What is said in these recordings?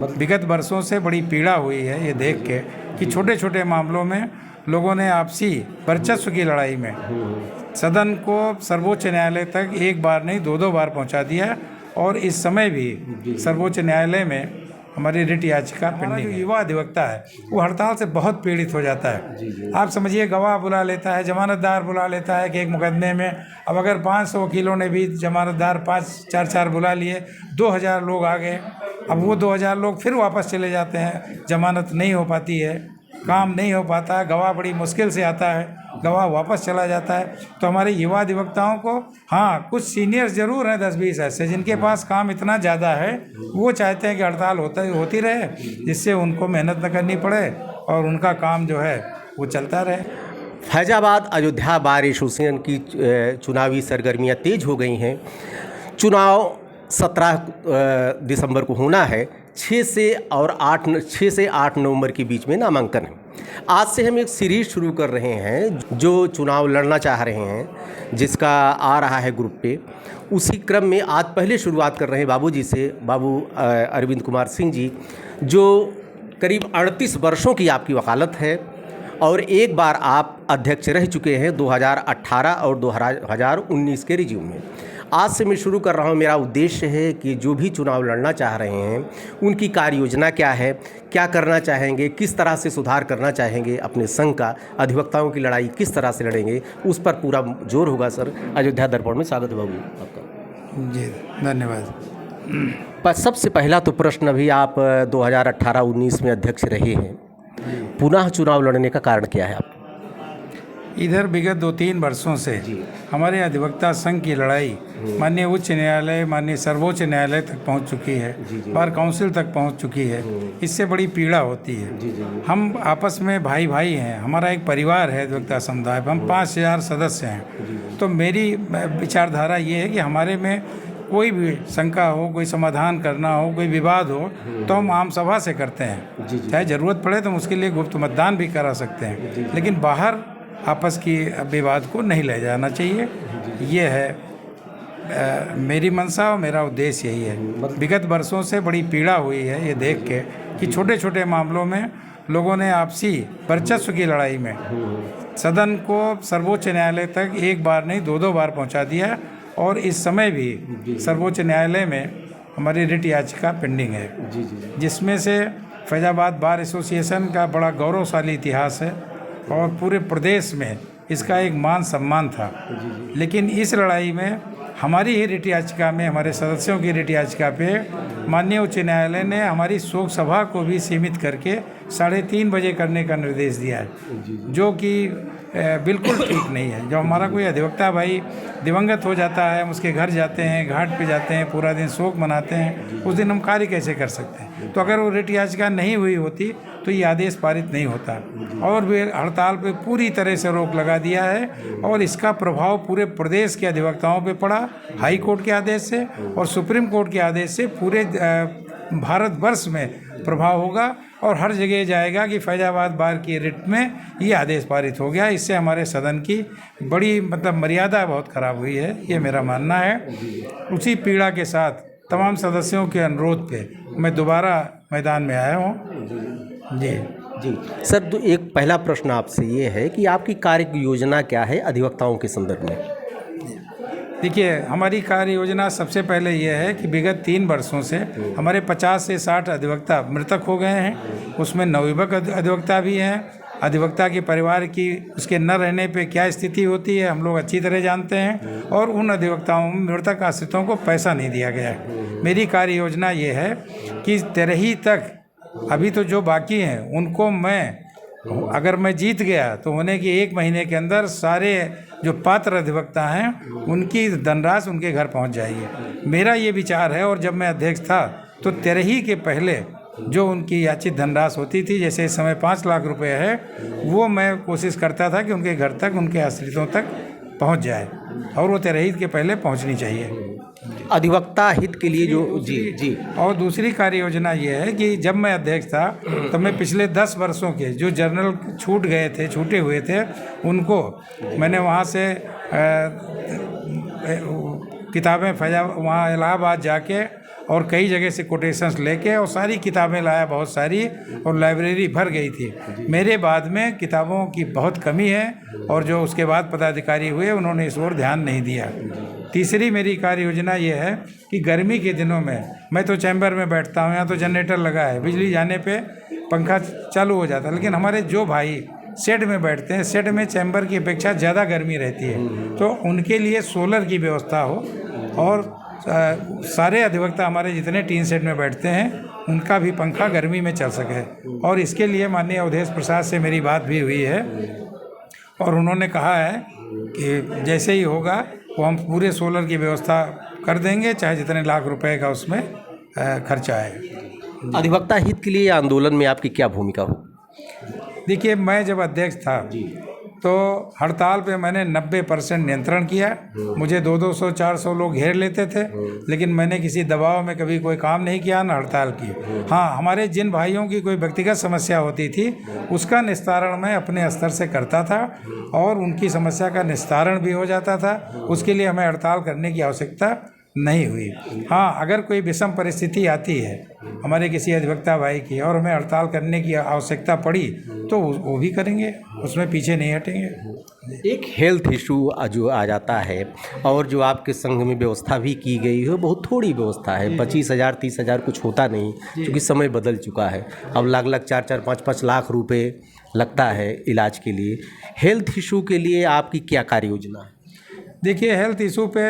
विगत वर्षों से बड़ी पीड़ा हुई है ये देख के कि छोटे छोटे मामलों में लोगों ने आपसी वर्चस्व की लड़ाई में सदन को सर्वोच्च न्यायालय तक एक बार नहीं दो बार पहुंचा दिया। और इस समय भी सर्वोच्च न्यायालय में हमारी रिट याचिका पेंडिंग है। युवा अधिवक्ता है वो हड़ताल से बहुत पीड़ित हो जाता है। आप समझिए, गवाह बुला लेता है, जमानतदार बुला लेता है कि एक मुकदमे में अब अगर 500 वकीलों ने भी जमानतदार 4 बुला लिए, 2000 लोग आ गए। अब वो 2000 लोग फिर वापस चले जाते हैं, जमानत नहीं हो पाती है, काम नहीं हो पाता है, गवाह बड़ी मुश्किल से आता है, गवाह वापस चला जाता है। तो हमारे युवा अधिवक्ताओं को, हाँ कुछ सीनियर्स ज़रूर हैं 10-20 ऐसे जिनके पास काम इतना ज़्यादा है, वो चाहते हैं कि हड़ताल होती रहे जिससे उनको मेहनत न करनी पड़े और उनका काम जो है वो चलता रहे। फैजाबाद अयोध्या बार एसोसिएशन की चुनावी सरगर्मियां तेज हो गई हैं। चुनाव 17 दिसंबर को होना है। 6 से 8 नवंबर के बीच में नामांकन है। आज से हम एक सीरीज शुरू कर रहे हैं जो चुनाव लड़ना चाह रहे हैं, जिसका आ रहा है ग्रुप पे। उसी क्रम में आज पहले शुरुआत कर रहे हैं बाबूजी से, बाबू अरविंद कुमार सिंह जी, जो करीब 38 वर्षों की आपकी वकालत है और एक बार आप अध्यक्ष रह चुके हैं 2018 और 2019 के रिज्यूम में। आज से मैं शुरू कर रहा हूं। मेरा उद्देश्य है कि जो भी चुनाव लड़ना चाह रहे हैं उनकी कार्य योजना क्या है, क्या करना चाहेंगे, किस तरह से सुधार करना चाहेंगे अपने संघ का, अधिवक्ताओं की लड़ाई किस तरह से लड़ेंगे, उस पर पूरा जोर होगा। सर, अयोध्या दर्पण में स्वागत है बाबू आपका। जी धन्यवाद। पर सबसे पहला तो प्रश्न, अभी आप 2018-19 में अध्यक्ष रहे हैं, पुनः चुनाव लड़ने का कारण क्या है आप? इधर विगत 2-3 वर्षों से हमारे अधिवक्ता संघ की लड़ाई माननीय उच्च न्यायालय, माननीय सर्वोच्च न्यायालय तक पहुंच चुकी है, बार काउंसिल तक पहुंच चुकी है। इससे बड़ी पीड़ा होती है। हम आपस में भाई भाई हैं, हमारा एक परिवार है अधिवक्ता समुदाय, हम 5000 सदस्य हैं। तो मेरी विचारधारा ये है कि हमारे में कोई भी शंका हो, कोई समाधान करना हो, कोई विवाद हो तो हम आम सभा से करते हैं। चाहे ज़रूरत पड़े तो हम उसके लिए गुप्त मतदान भी करा सकते हैं, लेकिन बाहर आपस की विवाद को नहीं ले जाना चाहिए। ये है मेरी मंशा और मेरा उद्देश्य यही है। विगत वर्षों से बड़ी पीड़ा हुई है ये देख के कि छोटे छोटे मामलों में लोगों ने आपसी वर्चस्व की लड़ाई में सदन को सर्वोच्च न्यायालय तक एक बार नहीं दो बार पहुंचा दिया। और इस समय भी सर्वोच्च न्यायालय में हमारी रिट याचिका पेंडिंग है, जिसमें से फैजाबाद बार एसोसिएशन का बड़ा गौरवशाली इतिहास है और पूरे प्रदेश में इसका एक मान सम्मान था। लेकिन इस लड़ाई में हमारी ही रिट याचिका में, हमारे सदस्यों की रिट याचिका पे माननीय उच्च न्यायालय ने हमारी शोक सभा को भी सीमित करके 3:30 बजे करने का निर्देश दिया है, जो कि बिल्कुल ठीक नहीं है। जब हमारा कोई अधिवक्ता भाई दिवंगत हो जाता है, हम उसके घर जाते हैं, घाट पे जाते हैं, पूरा दिन शोक मनाते हैं, उस दिन हम कार्य कैसे कर सकते हैं? तो अगर वो रिट याचिका नहीं हुई होती तो ये आदेश पारित नहीं होता। और वे हड़ताल पे पूरी तरह से रोक लगा दिया है और इसका प्रभाव पूरे प्रदेश के अधिवक्ताओं पे पड़ा, हाई कोर्ट के आदेश से और सुप्रीम कोर्ट के आदेश से पूरे भारतवर्ष में प्रभाव होगा और हर जगह जाएगा कि फैजाबाद बार की रिट में ये आदेश पारित हो गया। इससे हमारे सदन की बड़ी मर्यादा बहुत ख़राब हुई है, ये मेरा मानना है। उसी पीड़ा के साथ तमाम सदस्यों के अनुरोध पे मैं दोबारा मैदान में आया हूँ। जी सर, तो एक पहला प्रश्न आपसे ये है कि आपकी कार्य योजना क्या है अधिवक्ताओं के संदर्भ में? देखिए, हमारी कार्य योजना सबसे पहले ये है कि विगत 3 वर्षों से हमारे 50 से 60 अधिवक्ता मृतक हो गए हैं। उसमें नवयुवक अधिवक्ता भी हैं। अधिवक्ता के परिवार की उसके न रहने पे क्या स्थिति होती है हम लोग अच्छी तरह जानते हैं। और उन अधिवक्ताओं मृतक आश्रितों को पैसा नहीं दिया गया है। मेरी कार्य योजना ये है कि 13 तक अभी तो जो बाकी हैं उनको अगर मैं जीत गया तो होने की 1 महीने के अंदर सारे जो पात्र अधिवक्ता हैं उनकी धनराशि उनके घर पहुंच जाएगी। मेरा ये विचार है। और जब मैं अध्यक्ष था तो 13 के पहले जो उनकी याचित धनराशि होती थी, जैसे इस समय 5 लाख रुपए है, वो मैं कोशिश करता था कि उनके घर तक, उनके आश्रितों तक पहुंच जाए और वो 13 के पहले पहुंचनी चाहिए। अधिवक्ता हित के लिए जो जी और दूसरी कार्य योजना ये है कि जब मैं अध्यक्ष था तो मैं पिछले 10 वर्षों के जो जर्नल छूटे हुए थे उनको मैंने वहाँ से किताबें वहाँ इलाहाबाद जाके और कई जगह से कोटेशंस लेके और सारी किताबें लाया, बहुत सारी, और लाइब्रेरी भर गई थी। मेरे बाद में किताबों की बहुत कमी है और जो उसके बाद पदाधिकारी हुए उन्होंने इस ओर ध्यान नहीं दिया। तीसरी मेरी कार्य योजना ये है कि गर्मी के दिनों में मैं तो चैम्बर में बैठता हूँ, यहाँ तो जनरेटर लगा है, बिजली जाने पे पंखा चालू हो जाता है, लेकिन हमारे जो भाई शेड में बैठते हैं, शेड में चैम्बर की अपेक्षा ज़्यादा गर्मी रहती है, तो उनके लिए सोलर की व्यवस्था हो। और सारे अधिवक्ता हमारे जितने टीन शेड में बैठते हैं उनका भी पंखा गर्मी में चल सके, और इसके लिए माननीय अवधेश प्रसाद से मेरी बात भी हुई है और उन्होंने कहा है कि जैसे ही होगा वो हम पूरे सोलर की व्यवस्था कर देंगे, चाहे जितने लाख रुपए का उसमें खर्चा है। अधिवक्ता हित के लिए आंदोलन में आपकी क्या भूमिका हो? देखिए, मैं जब अध्यक्ष था तो हड़ताल पे मैंने 90% नियंत्रण किया। मुझे 200-400 लोग घेर लेते थे, लेकिन मैंने किसी दबाव में कभी कोई काम नहीं किया, ना हड़ताल की। हाँ, हमारे जिन भाइयों की कोई व्यक्तिगत समस्या होती थी उसका निस्तारण मैं अपने स्तर से करता था और उनकी समस्या का निस्तारण भी हो जाता था। उसके लिए हमें हड़ताल करने की आवश्यकता नहीं हुई। हाँ, अगर कोई विषम परिस्थिति आती है हमारे किसी अधिवक्ता भाई की और हमें हड़ताल करने की आवश्यकता पड़ी तो वो भी करेंगे, उसमें पीछे नहीं हटेंगे। एक हेल्थ इशू जो आ जाता है और जो आपके संघ में व्यवस्था भी की गई है, बहुत थोड़ी व्यवस्था है, 25,000 30,000 कुछ होता नहीं, क्योंकि समय बदल चुका है। अब लाख 4-4 5-5 लाख रुपए लगता है इलाज के लिए। हेल्थ इशू के लिए आपकी क्या कार्य योजना है? देखिए, हेल्थ इशू पे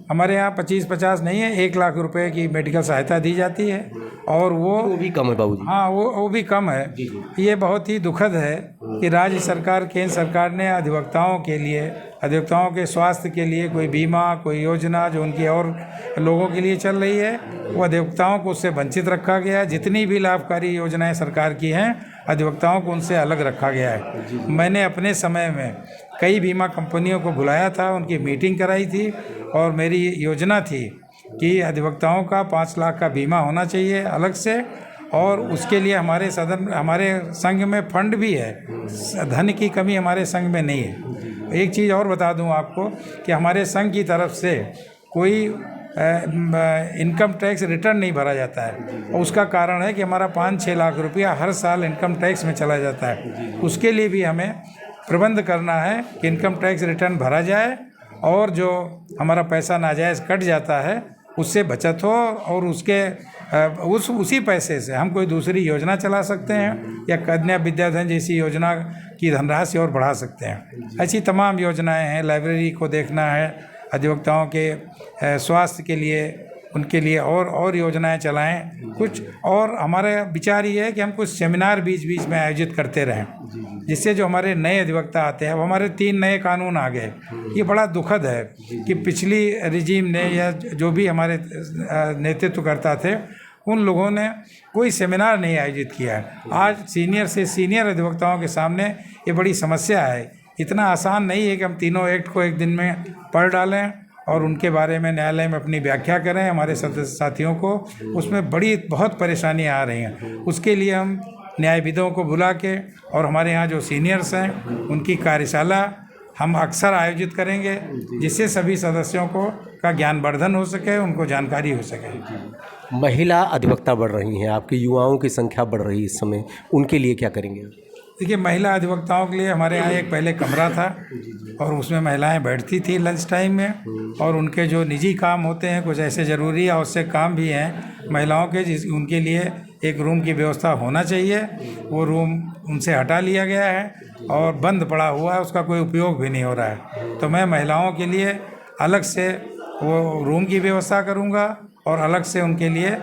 हमारे यहाँ 25-50 नहीं है, 1 लाख रुपए की मेडिकल सहायता दी जाती है और वो भी कम है बाबूजी। हाँ, वो भी कम है। ये बहुत ही दुखद है कि राज्य सरकार, केंद्र सरकार ने अधिवक्ताओं के लिए, अधिवक्ताओं के स्वास्थ्य के लिए कोई बीमा, कोई योजना जो उनकी और लोगों के लिए चल रही है, वो अधिवक्ताओं को उससे वंचित रखा गया है। जितनी भी लाभकारी योजनाएं सरकार की हैं, अधिवक्ताओं को उनसे अलग रखा गया है। मैंने अपने समय में कई बीमा कंपनियों को बुलाया था, उनकी मीटिंग कराई थी और मेरी योजना थी कि अधिवक्ताओं का 5 लाख का बीमा होना चाहिए अलग से, और उसके लिए हमारे संघ में फंड भी है, धन की कमी हमारे संघ में नहीं है। एक चीज़ और बता दूं आपको कि हमारे संघ की तरफ से कोई इनकम टैक्स रिटर्न नहीं भरा जाता है, और उसका कारण है कि हमारा 5-6 लाख रुपया हर साल इनकम टैक्स में चला जाता है। उसके लिए भी हमें प्रबंध करना है कि इनकम टैक्स रिटर्न भरा जाए और जो हमारा पैसा नाजायज़ कट जाता है उससे बचत हो, और उसी पैसे से हम कोई दूसरी योजना चला सकते हैं या कन्या विद्याधन जैसी योजना की धनराशि और बढ़ा सकते हैं। ऐसी तमाम योजनाएं हैं। लाइब्रेरी को देखना है, अधिवक्ताओं के स्वास्थ्य के लिए, उनके लिए और योजनाएं चलाएं कुछ। और हमारा विचार ये है कि हम कुछ सेमिनार बीच बीच में आयोजित करते रहें, जिससे जो हमारे नए अधिवक्ता आते हैं, अब हमारे 3 नए कानून आ गए। ये बड़ा दुखद है कि पिछली रिजीम ने या जो भी हमारे नेतृत्व करता थे, उन लोगों ने कोई सेमिनार नहीं आयोजित किया है। आज सीनियर से सीनियर अधिवक्ताओं के सामने ये बड़ी समस्या है। इतना आसान नहीं है कि हम तीनों एक्ट को एक दिन में पढ़ डालें और उनके बारे में न्यायालय में अपनी व्याख्या करें। हमारे साथियों को उसमें बहुत परेशानियां आ रही हैं। उसके लिए हम न्यायविदों को बुला के और हमारे यहाँ जो सीनियर्स हैं उनकी कार्यशाला हम अक्सर आयोजित करेंगे, जिससे सभी सदस्यों को का ज्ञानवर्धन हो सके, उनको जानकारी हो सके। महिला अधिवक्ता बढ़ रही हैं, आपके युवाओं की संख्या बढ़ रही है इस समय, उनके लिए क्या करेंगे? देखिए, महिला अधिवक्ताओं के लिए हमारे यहाँ एक पहले कमरा था और उसमें महिलाएं बैठती थी लंच टाइम में, और उनके जो निजी काम होते हैं, कुछ ऐसे ज़रूरी आवश्यक काम भी हैं महिलाओं के, उनके लिए एक रूम की व्यवस्था होना चाहिए। वो रूम उनसे हटा लिया गया है और बंद पड़ा हुआ है, उसका कोई उपयोग भी नहीं हो रहा है। तो मैं महिलाओं के लिए अलग से वो रूम की व्यवस्था करूँगा और अलग से उनके लिए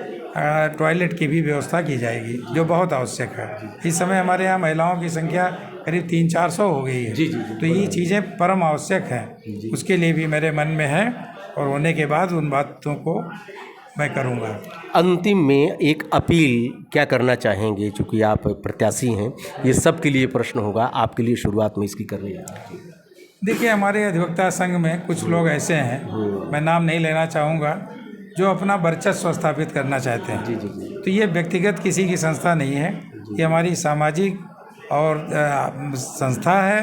टॉयलेट की भी व्यवस्था की जाएगी, जो बहुत आवश्यक है। इस समय हमारे यहाँ महिलाओं की संख्या करीब 300-400 हो गई है। तो ये चीज़ें परम आवश्यक हैं, उसके लिए भी मेरे मन में है और होने के बाद उन बातों को मैं करूँगा। अंतिम में एक अपील क्या करना चाहेंगे? चूँकि आप प्रत्याशी हैं, ये सबके लिए प्रश्न होगा, आपके लिए शुरुआत में इसकी कर रही है। देखिए, हमारे अधिवक्ता संघ में कुछ लोग ऐसे हैं, मैं नाम नहीं लेना चाहूँगा, जो अपना वर्चस्व स्थापित करना चाहते हैं। तो ये व्यक्तिगत किसी की संस्था नहीं है, ये हमारी सामाजिक और संस्था है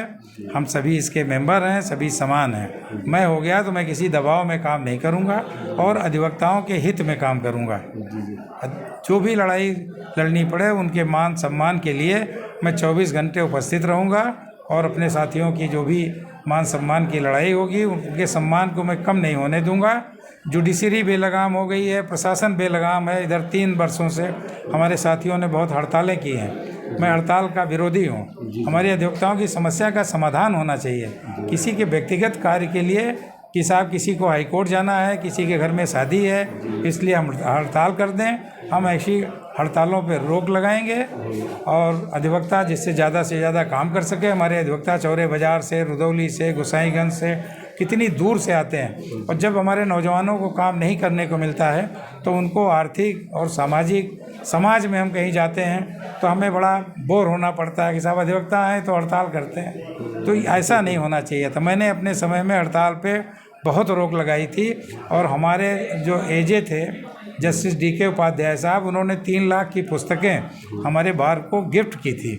हम सभी इसके मेंबर हैं, सभी समान हैं। मैं हो गया तो मैं किसी दबाव में काम नहीं करूंगा और अधिवक्ताओं के हित में काम करूंगा। जो भी लड़ाई लड़नी पड़े उनके मान सम्मान के लिए मैं 24 घंटे उपस्थित रहूंगा और अपने साथियों की जो भी मान सम्मान की लड़ाई होगी उनके सम्मान को मैं कम नहीं होने दूंगा। जुडिशरी बेलगाम हो गई है, प्रशासन बेलगाम है। इधर 3 वर्षों से हमारे साथियों ने बहुत हड़तालें की हैं। मैं हड़ताल का विरोधी हूँ। हमारे अधिवक्ताओं की समस्या का समाधान होना चाहिए। किसी के व्यक्तिगत कार्य के लिए कि साहब किसी को हाई कोर्ट जाना है, किसी के घर में शादी है, इसलिए हम हड़ताल कर दें, हम ऐसी हड़तालों पर रोक लगाएंगे और अधिवक्ता जिससे ज़्यादा काम कर सके। हमारे अधिवक्ता चौरे बाज़ार से, रुदौली से, गोसाईगंज से कितनी दूर से आते हैं और जब हमारे नौजवानों को काम नहीं करने को मिलता है तो उनको आर्थिक और सामाजिक समाज में हम कहीं जाते हैं तो हमें बड़ा बोर होना पड़ता है कि साहब अधिवक्ता हैं तो हड़ताल करते हैं। तो ऐसा नहीं होना चाहिए था। मैंने अपने समय में हड़ताल पे बहुत रोक लगाई थी और हमारे जो एजे थे जस्टिस DK उपाध्याय साहब, उन्होंने 3 लाख की पुस्तकें हमारे बार को गिफ्ट की थी।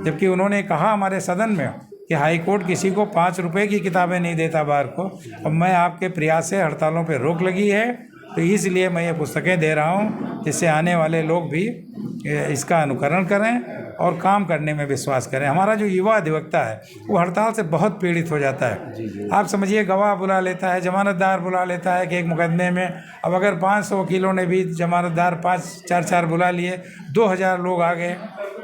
जबकि उन्होंने कहा हमारे सदन में कि हाई कोर्ट किसी को 5 रुपए की किताबें नहीं देता बार को। अब मैं आपके प्रयास से हड़तालों पर रोक लगी है तो इसलिए मैं ये पुस्तकें दे रहा हूँ जिससे आने वाले लोग भी इसका अनुकरण करें और काम करने में विश्वास करें। हमारा जो युवा अधिवक्ता है वो हड़ताल से बहुत पीड़ित हो जाता है। आप समझिए, गवाह बुला लेता है, जमानतदार बुला लेता है कि एक मुकदमे में अब अगर 500 वकीलों ने भी जमानतदार 4 बुला लिए, 2000 लोग आ गए।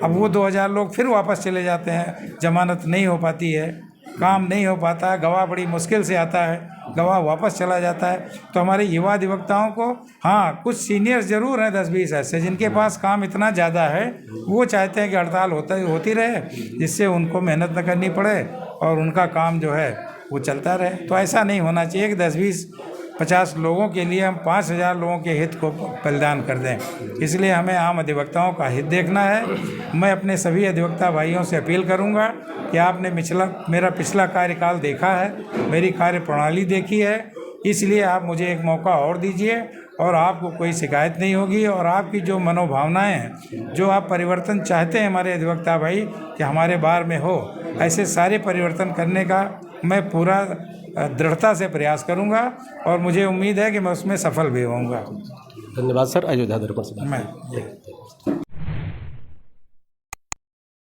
अब वो 2000 लोग फिर वापस चले जाते हैं, जमानत नहीं हो पाती है, काम नहीं हो पाता है, गवाह बड़ी मुश्किल से आता है, गवाह वापस चला जाता है। तो हमारे युवा अधिवक्ताओं को, हाँ कुछ सीनियर्स ज़रूर हैं 10-20 ऐसे जिनके पास काम इतना ज़्यादा है, वो चाहते हैं कि हड़ताल होती रहे जिससे उनको मेहनत न करनी पड़े और उनका काम जो है वो चलता रहे। तो ऐसा नहीं होना चाहिए कि 10-20-50 लोगों के लिए हम 5000 लोगों के हित को बलिदान कर दें। इसलिए हमें आम अधिवक्ताओं का हित देखना है। मैं अपने सभी अधिवक्ता भाइयों से अपील करूंगा कि आपने मेरा पिछला कार्यकाल देखा है, मेरी कार्य प्रणाली देखी है, इसलिए आप मुझे एक मौका और दीजिए और आपको कोई शिकायत नहीं होगी। और आपकी जो मनोभावनाएं हैं, जो आप परिवर्तन चाहते हैं हमारे अधिवक्ता भाई कि हमारे बार में हो, ऐसे सारे परिवर्तन करने का मैं पूरा दृढ़ता से प्रयास करूंगा और मुझे उम्मीद है कि मैं उसमें सफल भी होऊंगा। धन्यवाद सर, अयोध्या दर्पण से। मैं